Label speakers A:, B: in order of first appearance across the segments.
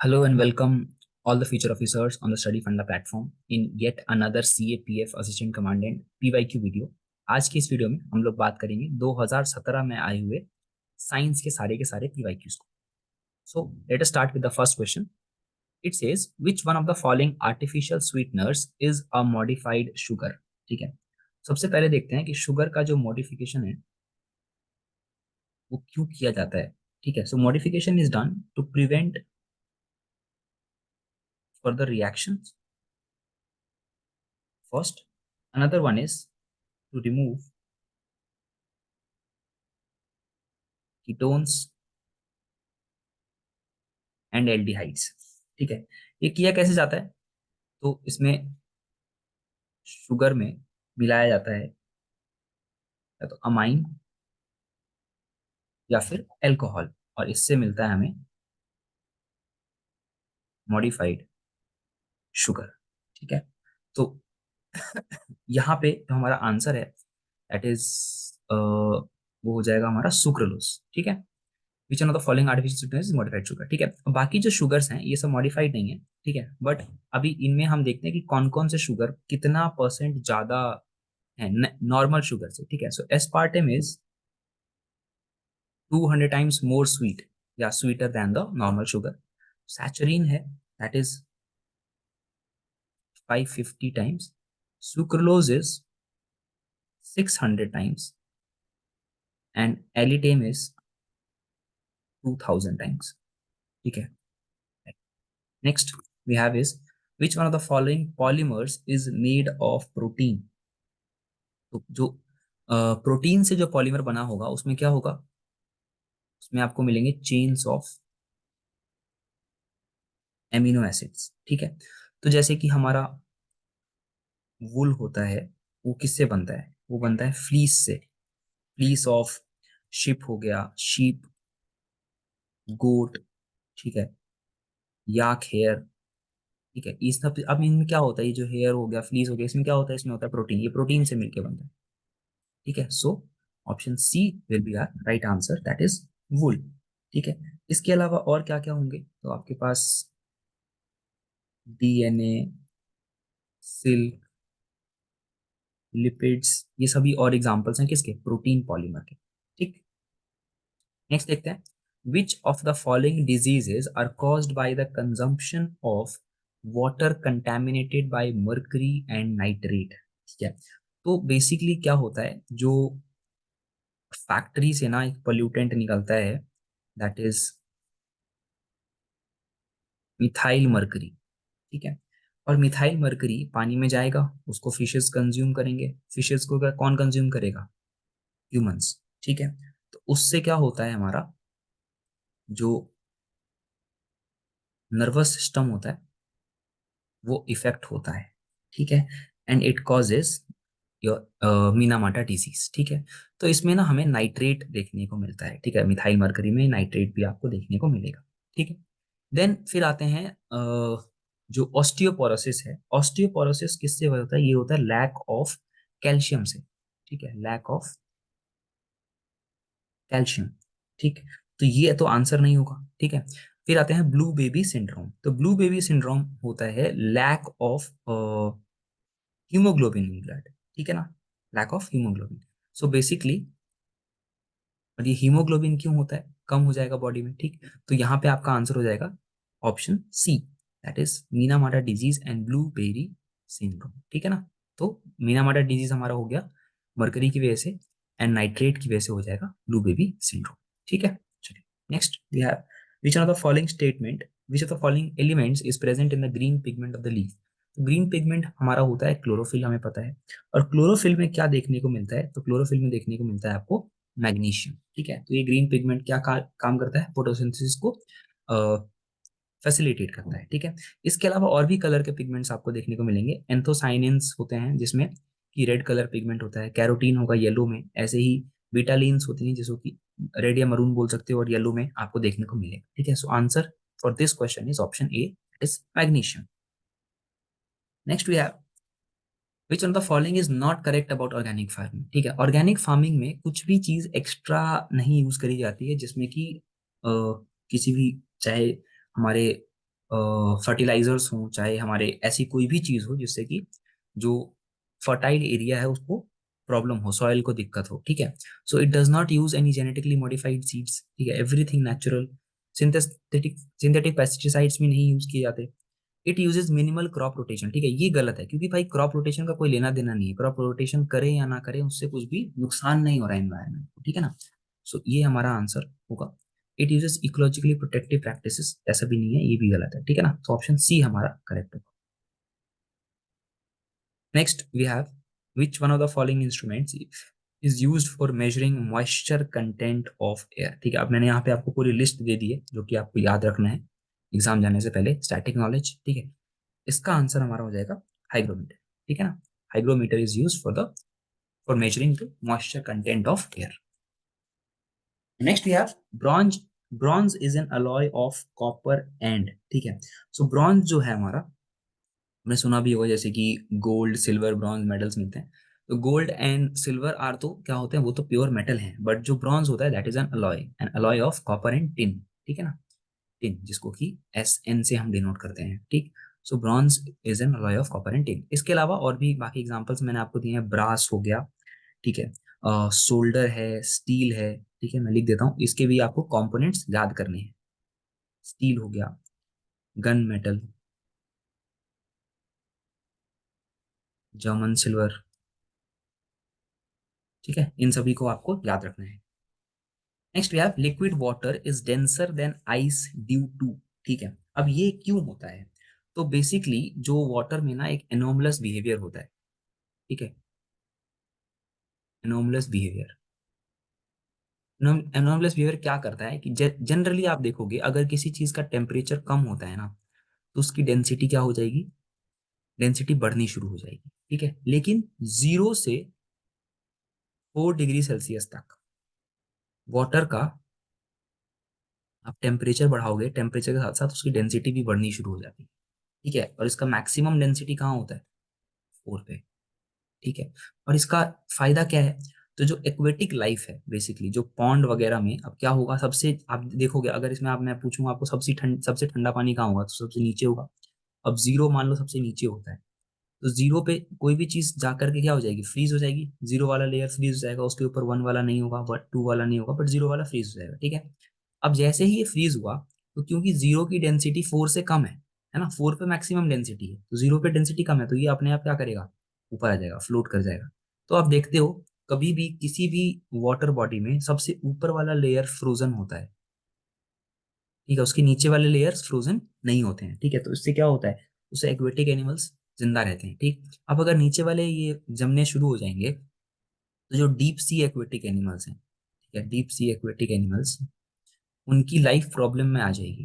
A: Hello and welcome all the future officers on the Study Funda platform in yet another CAPF Assistant Commandant PYQ video. आज की इस video में हम लोग बात करेंगे 2017 में आए हुए साइंस के सारे PYQs को। So let us start with the first question. It says which one of the following artificial sweeteners is a modified sugar. ठीक है, सबसे पहले देखते हैं कि शुगर का जो मॉडिफिकेशन है वो क्यों किया जाता है। ठीक है, so modification is done to prevent further reactions first. Another one is to remove ketones and aldehydes। ठीक है, ये किया कैसे जाता है? तो इसमें शुगर में मिलाया जाता है या तो अमाइन या फिर अल्कोहल, और इससे मिलता है हमें मॉडिफाइड शुगर। ठीक है, तो यहाँ पे जो हमारा आंसर है दैट इज वो हो जाएगा हमारा सुक्रोलोज। ठीक है, विच one of the following artificial sweeteners is modified sugar. ठीक है, बाकी जो शुगर्स हैं ये सब मॉडिफाइड नहीं है। ठीक है, बट अभी इनमें हम देखते हैं कि कौन कौन से शुगर कितना परसेंट ज्यादा है नॉर्मल शुगर से। ठीक है, so aspartame is 200 times more sweet या sweeter than the normal sugar. Saccharin है that is 550 times. Sucralose is 600 times and alitame is 2000 times. ठीक है, next we have is which one of the following polymers is made of protein। तो जो protein से जो polymer बना होगा उसमें क्या होगा, उसमें आपको मिलेंगे चेन्स ऑफ एमिनो एसिड्स। ठीक है, तो जैसे कि हमारा वुल होता है वो किससे बनता है, वो बनता है फ्लीस से। फ्लीस ऑफ शिप हो गया, शीप, गोट, ठीक है, याक हेयर। ठीक है, इस सब अब इनमें क्या होता है, ये जो हेयर हो गया, फ्लीस हो गया, इसमें क्या होता है, इसमें होता है प्रोटीन। ये प्रोटीन से मिलके बनता है। ठीक है, so option C will be our right answer that is wool. ठीक है, इसके अलावा और क्या क्या होंगे, तो आपके पास डीएनए, सिल्क, लिपिड्स, ये सभी और एग्जांपल्स हैं किसके, प्रोटीन पॉलीमर के। ठीक, नेक्स्ट देखते हैं which of the following diseases are caused by the consumption of water contaminated by mercury and nitrate. ठीक है, तो बेसिकली क्या होता है, जो फैक्ट्री से ना एक पोल्यूटेंट निकलता है दैट इज मिथाइल मर्करी। ठीक है, और मिथाइल मर्करी पानी में जाएगा, उसको फिशेस कंज्यूम करेंगे। फिशेस को कौन कंज्यूम करेगा, ह्यूमंस। ठीक है, तो उससे क्या होता है, हमारा जो नर्वस सिस्टम होता है वो इफेक्ट होता है। ठीक है, and it causes your Minamata disease. ठीक है, तो इसमें ना हमें नाइट्रेट देखने को मिलता है। ठीक है, मिथाइल मरकरी में नाइट्रेट भी आपको देखने को मिलेगा। ठीक है, देन फिर आते हैं जो ऑस्टियोपोरोसिस है। ऑस्टियोपोरोसिस किससे होता है, ये होता है लैक ऑफ कैल्शियम से। ठीक है, लैक ऑफ कैल्शियम। ठीक, तो ये तो आंसर नहीं होगा। ठीक है, फिर आते हैं ब्लू बेबी सिंड्रोम। तो ब्लू बेबी सिंड्रोम होता है lack of haemoglobin in blood. ठीक है ना, lack of haemoglobin. So basically, और ये हीमोग्लोबिन क्यों होता है, कम हो जाएगा बॉडी में। ठीक, तो यहाँ पे आपका आंसर हो जाएगा option C that is Minamata disease and blue berry syndrome. ठीक है ना, तो मीनामाटा डिजीज हमारा हो गया मरकरी की वजह से, एंड नाइट्रेट की वजह से हो जाएगा ब्लू बेबी सिंड्रोम। ठीक है, चलिए next we have which of the following statement, which of the following elements is present in the green pigment of the leaf. Green pigment हमारा होता है क्लोरोफिल, हमें पता है। और क्लोरोफिल में क्या देखने को मिलता है, तो क्लोरोफिल में देखने को मिलता है आपको मैग्नीशियम। ठीक है, तो ये ग्रीन पिगमेंट क्या काम करता है, फोटोसिंथेसिस को फैसिलिटेट करता है। ठीक है, इसके अलावा और भी कलर के पिगमेंट्स आपको देखने को मिलेंगे। एंथोसाइनिन्स होते हैं जिसमें कि रेड कलर पिगमेंट होता है, कैरोटीन होगा येलो में, ऐसे ही बीटालीन्स होती हैं जिसको कि रेड या मरून बोल सकते हो, और येलो में आपको देखने को मिलेगा। ठीक है, so answer for this question is option A is magnesium. Next we have which on the following is not correct about organic farming. ठीक है, ऑर्गेनिक फार्मिंग में कुछ भी चीज एक्स्ट्रा नहीं यूज करी जाती है जिसमें कि किसी भी, चाहे हमारे फर्टिलाइजर्स हों, चाहे हमारे ऐसी कोई भी चीज हो जिससे कि जो फर्टाइल एरिया है उसको प्रॉब्लम हो, सॉइल को दिक्कत हो, ठीक है। So it does not use any genetically modified seeds, ठीक है, everything natural. Synthetic synthetic pesticides भी नहीं यूज किए जाते। It uses minimal crop rotation, ठीक है, ये गलत है क्योंकि भाई क्रॉप रोटेशन का कोई लेना देना नहीं है, क्रॉप रोटेशन करे या ना करे उससे कुछ भी नुकसान नहीं हो रहा है एनवायरमेंट को, ठीक है ना। सो ये हमारा आंसर होगा। It uses ecologically protective practices, ऐसा भी नहीं है, ये भी गलत है, ठीक है ना। तो ऑप्शन सी हमारा करेक्ट होगा। Next we have which one of the following instruments is used for measuring moisture content of air, ठीक है। अब मैंने यहाँ पे आपको पूरी लिस्ट दे दी है जो कि आपको याद रखना है एग्जाम जाने से पहले, स्टैटिक नॉलेज, ठीक है। इसका आंसर हमारा हो जाएगा हाइग्रोमीटर, ठीक है ना। Hygrometer is used for measuring the moisture content of air. Next we have bronze. Bronze is an alloy of copper and, ठीक है। सो ब्रॉन्ज जो है हमारा, हमने सुना भी होगा जैसे कि गोल्ड सिल्वर ब्रॉन्ज मेडल्स मिलते हैं। तो गोल्ड एंड सिल्वर आर तो क्या होते हैं, वो तो प्योर मेटल हैं, बट जो ब्रॉन्ज होता है that is an alloy of copper and tin, ठीक है ना। टिन, जिसको कि एस एन से हम डिनोट करते हैं, ठीक। So bronze is an alloy of copper and tin. इसके अलावा और भी बाकी एग्जांपल्स मैंने आपको दिए हैं, ब्रास हो गया, ठीक है, सोल्डर है, स्टील है, ठीक है, मैं लिख देता हूँ, इसके भी आपको कंपोनेंट्स याद करने हैं। स्टील हो गया, गन मेटल, जर्मन सिल्वर, ठीक है, इन सभी को आपको याद रखना है। Next we have liquid water is denser than ice due to, ठीक है। अब ये क्यों होता है? तो बेसिकली जो वाटर में ना एक एनोमलस बिहेवियर होता है, ठीक है, एनोमलस बिहेवियर। एनोमलस बिहेवियर क्या करता है कि जनरली आप देखोगे अगर किसी चीज का टेम्परेचर कम होता है ना, तो उसकी डेंसिटी क्या हो जाएगी, डेंसिटी बढ़नी शुरू हो जाएगी, ठीक है। लेकिन 0 से 4 डिग्री सेल्सियस तक वाटर का आप टेम्परेचर बढ़ाओगे, टेम्परेचर के साथ साथ उसकी डेंसिटी भी बढ़नी शुरू हो जाती है, ठीक है। और इसका मैक्सिमम डेंसिटी कहाँ होता है, 4 पे, ठीक है। और इसका फायदा क्या है? तो जो एक्वेटिक लाइफ है बेसिकली, जो पॉन्ड वगैरह में, अब क्या होगा, सबसे आप देखोगे अगर इसमें आप मैं पूछूंगा आपको सबसे ठंडा पानी कहाँ होगा, तो सबसे नीचे होगा। अब जीरो मान लो सबसे नीचे होता है, तो जीरो पे कोई भी चीज जाकर के क्या हो जाएगी, फ्रीज हो जाएगी। जीरो वाला लेयर फ्रीज हो जाएगा, उसके ऊपर वन वाला नहीं होगा, बट टू वाला नहीं होगा, बट जीरो वाला फ्रीज हो जाएगा, ठीक है। अब जैसे ही ये फ्रीज हुआ, तो क्योंकि जीरो की डेंसिटी 4 से कम है ना, 4 पे मैक्सिमम डेंसिटी है, तो जीरो पे डेंसिटी कम है, तो ये अपने आप क्या करेगा, ऊपर आ जाएगा, फ्लोट कर जाएगा। तो आप देखते हो कभी भी किसी भी वाटर बॉडी में सबसे ऊपर वाला लेयर फ्रोजन होता है, ठीक है, उसके नीचे वाले लेयर्स फ्रोजन नहीं होते हैं, ठीक है। तो इससे क्या होता है, उससे एक्वेटिक एनिमल्स जिंदा रहते हैं, ठीक। अब अगर नीचे वाले ये जमने शुरू हो जाएंगे, तो जो डीप सी एक्वेटिक एनिमल्स हैं, ठीक है, डीप सी एक्वेटिक एनिमल्स, उनकी लाइफ प्रॉब्लम में आ जाएगी,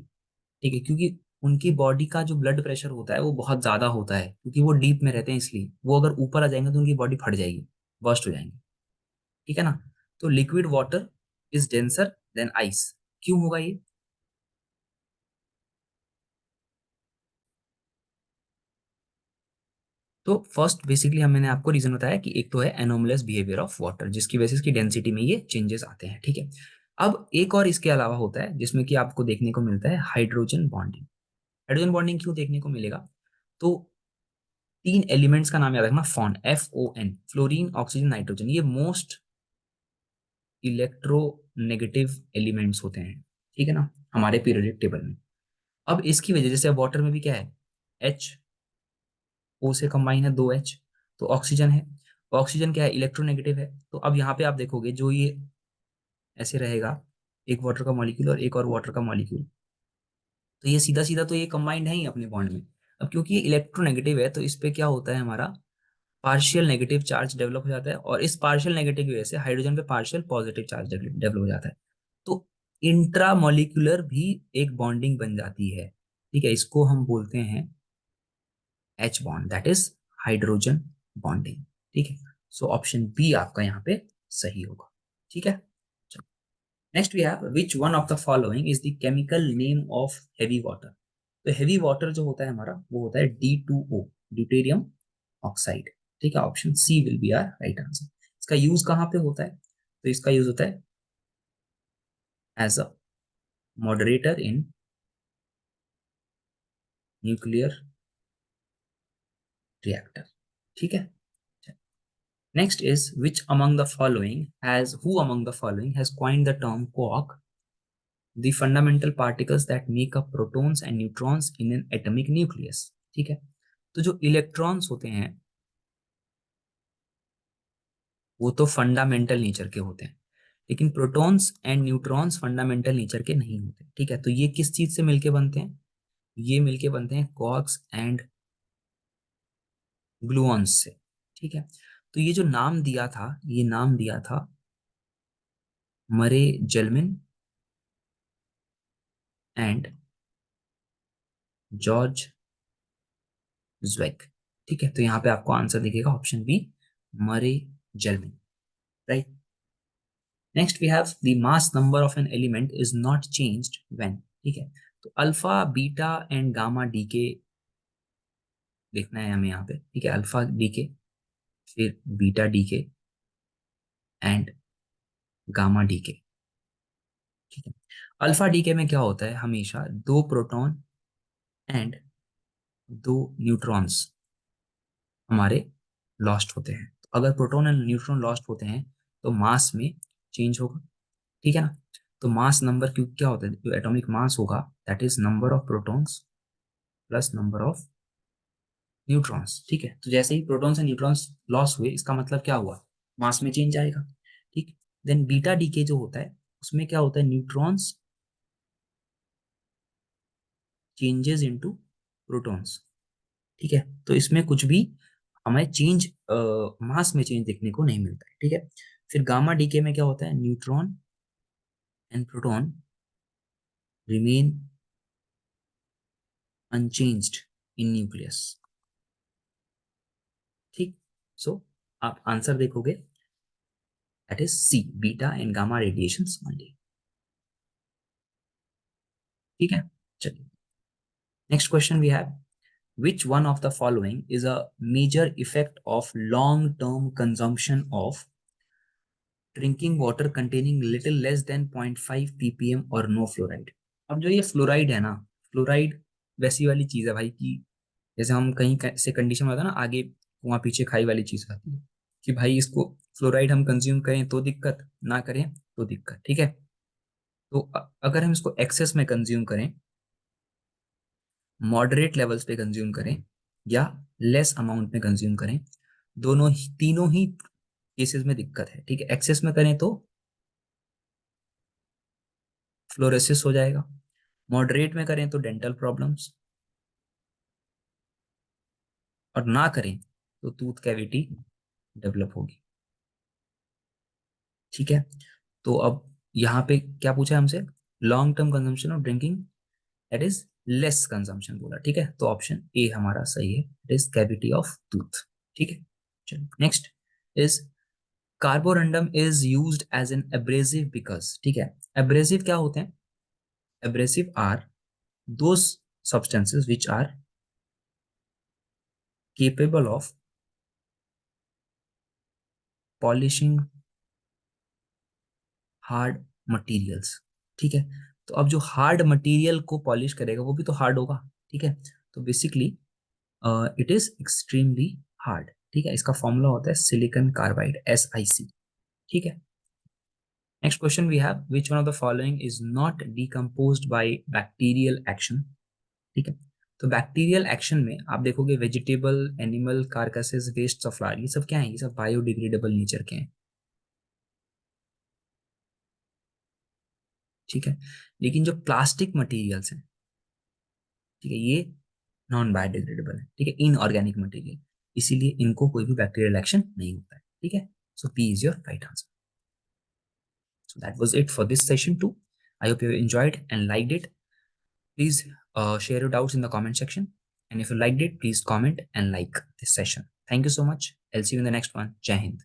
A: ठीक है, क्योंकि उनकी बॉडी का जो ब्लड प्रेशर होता है वो बहुत ज्यादा होता है, क्योंकि वो डीप में रहते हैं, इसलिए वो अगर ऊपर आ जाएंगे तो उनकी बॉडी फट जाएगी, बर्स्ट हो जाएंगे, ठीक है ना। तो liquid water is denser than ice, क्यों होगा ये? तो फर्स्ट बेसिकली हम मैंने आपको रीजन बताया कि एक तो है एनोमलस बिहेवियर ऑफ वाटर, जिसकी वजह से इसकी डेंसिटी में ये चेंजेस आते हैं, ठीक है। अब एक और इसके अलावा होता है जिसमें कि आपको देखने को मिलता है हाइड्रोजन बॉन्डिंग। हाइड्रोजन बॉन्डिंग क्यों देखने को मिलेगा? तो 3 एलिमेंट्स का नाम याद रखना, FON, FON, fluorine oxygen nitrogen, ये मोस्ट इलेक्ट्रोनेगेटिव एलिमेंट्स होते हैं, ठीक है ना, हमारे पीरियोडिक टेबल में। अब इसकी वजह जैसे वाटर में भी क्या है, H O से कंबाइन है 2H, तो ऑक्सीजन है, ऑक्सीजन क्या है, इलेक्ट्रोनेगेटिव है। तो अब यहाँ पे आप देखोगे जो ये ऐसे रहेगा, एक वाटर का मॉलिक्यूल और एक और वाटर का मॉलिक्यूल, तो ये सीधा सीधा तो ये कंबाइंड है ही अपने बॉन्ड में। अब क्योंकि ये इलेक्ट्रोनेगेटिव है, तो इस पे क्या होता है, हमारा पार्शियल नेगेटिव चार्ज डेवलप हो जाता है, और इस पार्शियल नेगेटिव की वजह से हाइड्रोजन पे पार्शियल पॉजिटिव चार्ज डेवलप हो जाता है। तो इंट्रा मॉलिक्यूलर भी एक बॉन्डिंग बन जाती है, ठीक है, इसको हम बोलते हैं H bond, that is hydrogen bonding, ठीक है। सो ऑप्शन बी आपका यहाँ पे सही होगा, ठीक है। Next we have which one of the following is the chemical name of heavy water. तो हेवी वाटर जो होता है हमारा, वो होता है D2O, ड्यूटेरियम ऑक्साइड, ठीक है। Option C will be our right answer. इसका यूज कहाँ पे होता है? तो इसका यूज होता है as a moderator in nuclear reactor. ठीक है। Next is which among the following has who among the following has coined the term quark, the fundamental particles that make up protons and neutrons in an atomic nucleus। ठीक है। तो जो electrons होते हैं वो तो फंडामेंटल नेचर के होते हैं, लेकिन protons and neutrons fundamental nature के नहीं होते। ठीक है। तो ये किस चीज से मिलके बनते हैं? ये मिलके बनते हैं क्वार्क्स एंड ग्लूऑन्स से। ठीक है। तो ये जो नाम दिया था, ये नाम दिया था मरे जेलमिन एंड जॉर्ज ज्वेक। ठीक है। तो यहाँ पे आपको आंसर दिखेगा option B, Murray Gell Mann. Right. Next we have the mass number of an element is not changed when. ठीक है। तो alpha beta and gamma decay देखना है हमें यहाँ पे। ठीक है। अल्फा डीके, फिर beta decay and gamma decay. ठीक है। अल्फा डीके में क्या होता है? हमेशा दो प्रोटॉन एंड दो न्यूट्रॉन्स हमारे लॉस्ट होते हैं। तो अगर प्रोटॉन एंड न्यूट्रॉन लॉस्ट होते हैं तो मास में चेंज होगा। ठीक है ना। तो मास नंबर क्यों क्या होता है? जो एटॉमिक मास होगा that is number of protons plus number of neutrons. ठीक है। तो जैसे ही प्रोटॉन्स एंड न्यूट्रॉन्स लॉस हुए, इसका मतलब क्या हुआ? मास में चेंज आएगा। ठीक। देन बीटा डीके जो होता है उसमें क्या होता है? Neutrons changes into protons. ठीक है। तो इसमें कुछ भी हमें चेंज मास में चेंज देखने को नहीं मिलता है। ठीक है। फिर गामा डीके में क्या होता है? Neutron and proton remain unchanged in nucleus. ठीक। सो आप आंसर देखोगे that is C, beta and gamma radiations only. ठीक है। चलिए next question we have which one of the following is a major effect of long term consumption of drinking water containing little less than 0.5 ppm और no fluoride. अब जो ये fluoride है ना, fluoride वैसी वाली चीज है भाई कि जैसे हम कहीं से कंडीशन में होता है ना, आगे कुआं पीछे खाई वाली चीज आती है कि भाई इसको फ्लोराइड हम कंज्यूम करें तो दिक्कत, ना करें तो दिक्कत। ठीक है। तो अगर हम इसको एक्सेस में कंज्यूम करें, मॉडरेट लेवल्स पे कंज्यूम करें या लेस अमाउंट में कंज्यूम करें, दोनों ही तीनों ही केसेस में दिक्कत है। ठीक है। एक्सेस में करें तो फ्लोरेसिस हो जाएगा, मॉडरेट में करें तो डेंटल प्रॉब्लम्स, और ना करें तो टूथ कैविटी डेवलप होगी। ठीक है। तो अब यहाँ पे क्या पूछा है हमसे? Long term consumption of drinking that is less consumption बोला। ठीक है। तो ऑप्शन ए हमारा सही है, it is cavity of tooth. ठीक है। चलो next is carborundum is used as an abrasive because. ठीक है। एब्रेसिव क्या होते हैं? Abrasive are those substances which are capable of polishing hard materials. ठीक है। तो अब जो हार्ड मटेरियल को पॉलिश करेगा वो भी तो हार्ड होगा। ठीक है। तो basically it is extremely hard. ठीक है। इसका फॉर्मूला होता है सिलिकॉन कार्बाइड, SiC। ठीक है। Next question we have which one of the following is not decomposed by bacterial action. ठीक है। तो बैक्टीरियल एक्शन में आप देखोगे vegetable, animal carcasses, waste of flower, ये सब क्या है? ये सब बायोडिग्रेडेबल नेचर के हैं। ठीक है। लेकिन जो प्लास्टिक मटेरियल्स हैं, ठीक है, ये नॉन बायोडिग्रेडेबल है। ठीक है। इनऑर्गेनिक मटेरियल, इसीलिए इनको कोई भी बैक्टीरियल एक्शन नहीं होता है। ठीक है। So P is your right answer. So that was it for this session too. I hope you enjoyed and liked it. Please share your doubts in the comment section. And if you liked it, please comment and like this session. Thank you so much. I'll see you in the next one. Jai Hind.